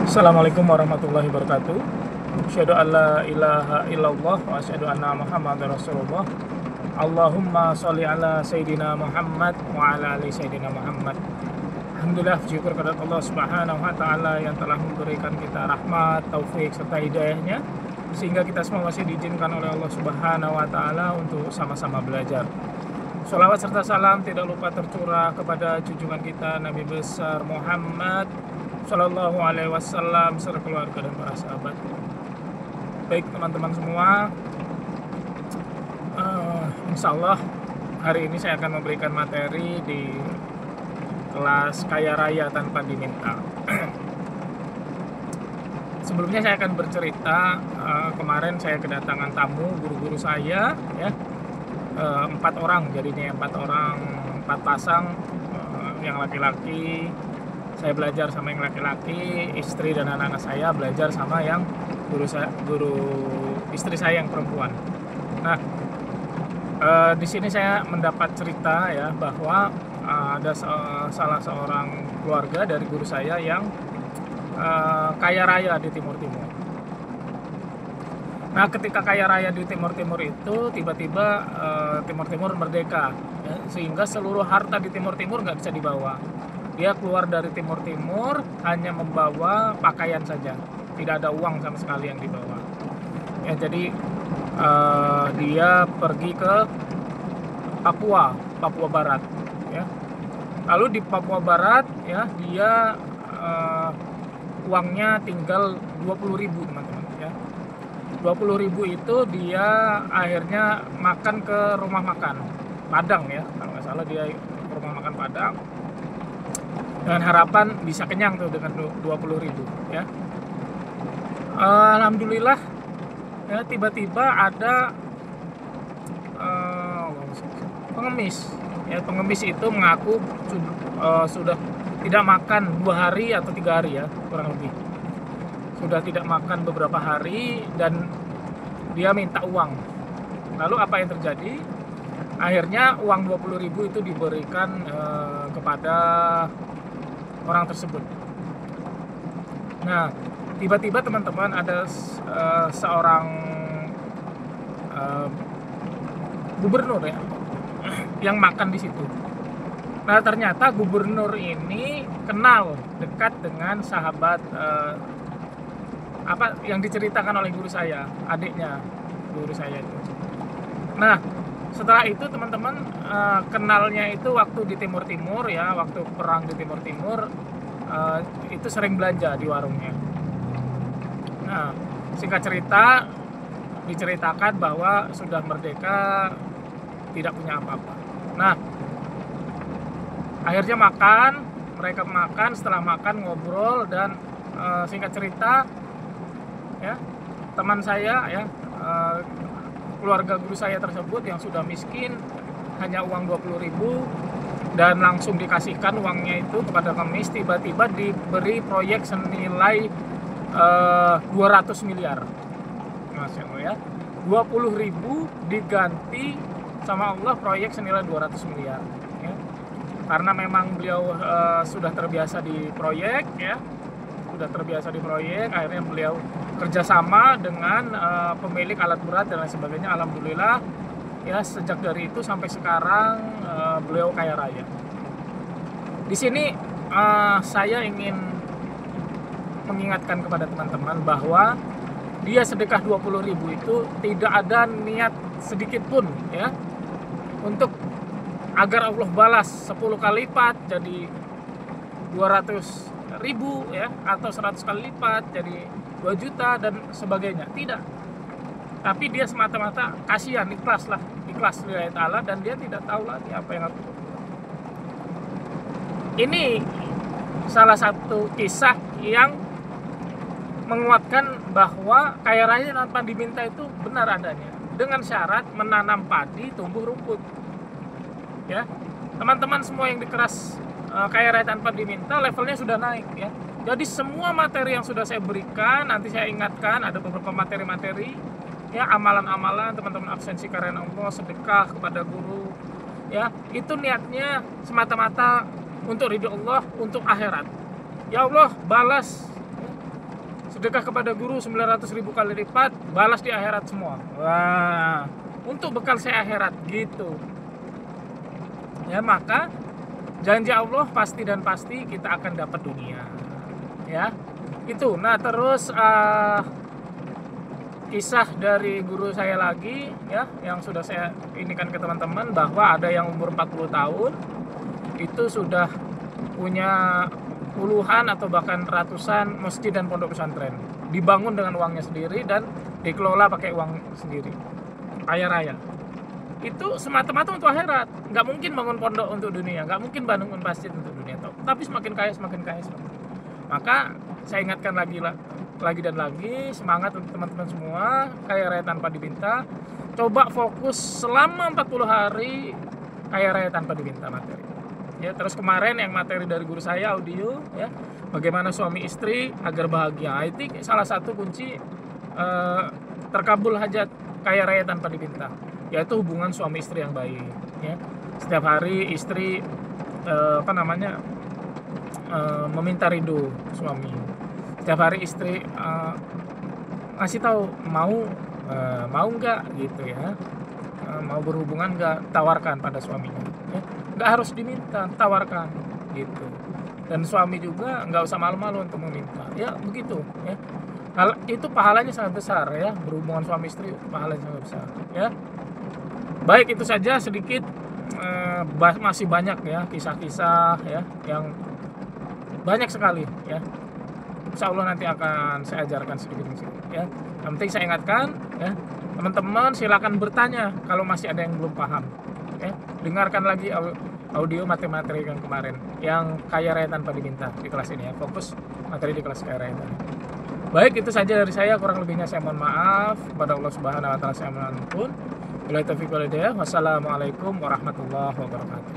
Assalamualaikum warahmatullahi wabarakatuh. Asyhadu an la ilaha illallah wa asyhadu anna Muhammadar Rasulullah. Allahumma sholli ala Sayyidina Muhammad wa ala ali Sayyidina Muhammad. Alhamdulillah, syukur kepada Allah Subhanahu wa taala yang telah memberikan kita rahmat, taufik serta hidayahnya sehingga kita semua masih diizinkan oleh Allah Subhanahu wa taala untuk sama-sama belajar. Sholawat serta salam tidak lupa tercurah kepada junjungan kita Nabi besar Muhammad Sallallahu Alaihi Wasallam serta keluarga dan para sahabat. Baik teman-teman semua, insya Allah hari ini saya akan memberikan materi di kelas Kaya Raya Tanpa Diminta. Sebelumnya saya akan bercerita, kemarin saya kedatangan tamu guru-guru saya, ya, 4 orang, jadinya 4 orang, 4 pasang, yang laki-laki. Saya belajar sama yang laki-laki, istri dan anak-anak saya belajar sama yang guru istri saya yang perempuan. Nah, di sini saya mendapat cerita ya bahwa ada salah seorang keluarga dari guru saya yang kaya raya di Timur Timur. Nah, ketika kaya raya di Timur Timur itu tiba-tiba Timur Timur merdeka, ya, sehingga seluruh harta di Timur Timur nggak bisa dibawa. Dia keluar dari Timur Timur hanya membawa pakaian saja, tidak ada uang sama sekali yang dibawa. Ya, jadi dia pergi ke Papua Barat. Ya. Lalu di Papua Barat, ya, dia uangnya tinggal 20.000 teman-teman. Ya. 20.000 itu dia akhirnya makan ke rumah makan Padang, ya, kalau nggak salah dia ke rumah makan Padang. Dengan harapan bisa kenyang tuh dengan 20.000, ya. Alhamdulillah, ya, tiba-tiba ada pengemis. Ya, pengemis itu mengaku sudah tidak makan 2 hari atau 3 hari, ya, kurang lebih. Sudah tidak makan beberapa hari dan dia minta uang. Lalu apa yang terjadi? Akhirnya uang 20.000 itu diberikan kepada orang tersebut. Nah, tiba-tiba teman-teman ada seorang gubernur, ya, yang makan di situ. Nah, ternyata gubernur ini kenal dekat dengan sahabat apa yang diceritakan oleh guru saya, adiknya guru saya itu. Nah, setelah itu teman-teman kenalnya itu waktu di Timur Timur, ya, waktu perang di Timur Timur itu sering belanja di warungnya. Nah, singkat cerita diceritakan bahwa sudah merdeka tidak punya apa-apa. Nah, akhirnya mereka makan, setelah makan ngobrol dan singkat cerita, ya, teman saya, ya, keluarga guru saya tersebut yang sudah miskin hanya uang 20.000 dan langsung dikasihkan uangnya itu kepada pengemis, tiba-tiba diberi proyek senilai 200 miliar. Masya Allah, ya. 20.000 diganti sama Allah proyek senilai 200 miliar, ya. Karena memang beliau sudah terbiasa di proyek, ya. Sudah terbiasa di proyek, akhirnya beliau kerjasama dengan pemilik alat berat dan lain sebagainya. Alhamdulillah, ya, sejak dari itu sampai sekarang beliau kaya raya. Di sini saya ingin mengingatkan kepada teman-teman bahwa dia sedekah 20.000 itu tidak ada niat sedikit pun, ya, untuk agar Allah balas 10 kali lipat jadi 200.000, ya, atau 100 kali lipat jadi 2 juta dan sebagainya. Tidak. Tapi dia semata-mata kasihan, ikhlas lillahi ta'ala, dan dia tidak tahu lagi apa yang harus dilakukan. Ini salah satu kisah yang menguatkan bahwa kaya raya tanpa diminta itu benar adanya, dengan syarat menanam padi tumbuh rumput, ya. Teman-teman semua yang di kelas kaya raya tanpa diminta levelnya sudah naik, ya. Jadi semua materi yang sudah saya berikan, nanti saya ingatkan ada beberapa materi-materi, ya, amalan-amalan teman-teman absensi karena Allah, sedekah kepada guru, ya, itu niatnya semata-mata untuk ridho Allah, untuk akhirat. Ya Allah, balas sedekah kepada guru 900.000 kali lipat, balas di akhirat semua. Wah, untuk bekal saya akhirat gitu. Ya, maka janji Allah pasti dan pasti kita akan dapat dunia. Ya. Itu. Nah, terus kisah dari guru saya lagi ya, yang sudah saya inikan ke teman-teman, bahwa ada yang umur 40 tahun itu sudah punya puluhan atau bahkan ratusan masjid dan pondok pesantren, dibangun dengan uangnya sendiri dan dikelola pakai uang sendiri, kaya raya. Itu semata-mata untuk akhirat. Nggak mungkin bangun pondok untuk dunia, nggak mungkin bangun masjid untuk dunia, tapi semakin kaya. Maka saya ingatkan lagi dan lagi, semangat untuk teman-teman semua, kaya raya tanpa diminta. Coba fokus selama 40 hari kaya raya tanpa diminta materi. Ya, terus kemarin yang materi dari guru saya audio ya, bagaimana suami istri agar bahagia. Itu salah satu kunci terkabul hajat kaya raya tanpa diminta, yaitu hubungan suami istri yang baik ya. Setiap hari istri meminta ridho suami. Setiap hari istri ngasih tahu mau nggak gitu ya, mau berhubungan nggak, tawarkan pada suaminya ya. Nggak harus diminta, tawarkan gitu. Dan suami juga nggak usah malu-malu untuk meminta ya, begitu ya. Hal itu pahalanya sangat besar ya, berhubungan suami istri pahalanya sangat besar ya. Baik, itu saja sedikit, masih banyak ya kisah-kisah ya yang banyak sekali ya. Insya Allah nanti akan saya ajarkan sedikit ya. Yang penting saya ingatkan ya, teman-teman silakan bertanya kalau masih ada yang belum paham ya. Dengarkan lagi audio materi yang kemarin yang kaya raya tanpa diminta di kelas ini ya. Fokus materi di kelas kaya raya tadi. Baik, itu saja dari saya, kurang lebihnya saya mohon maaf. Kepada Allah Subhanahu wa taala saya mohon ampun. Wassalamualaikum warahmatullahi wabarakatuh.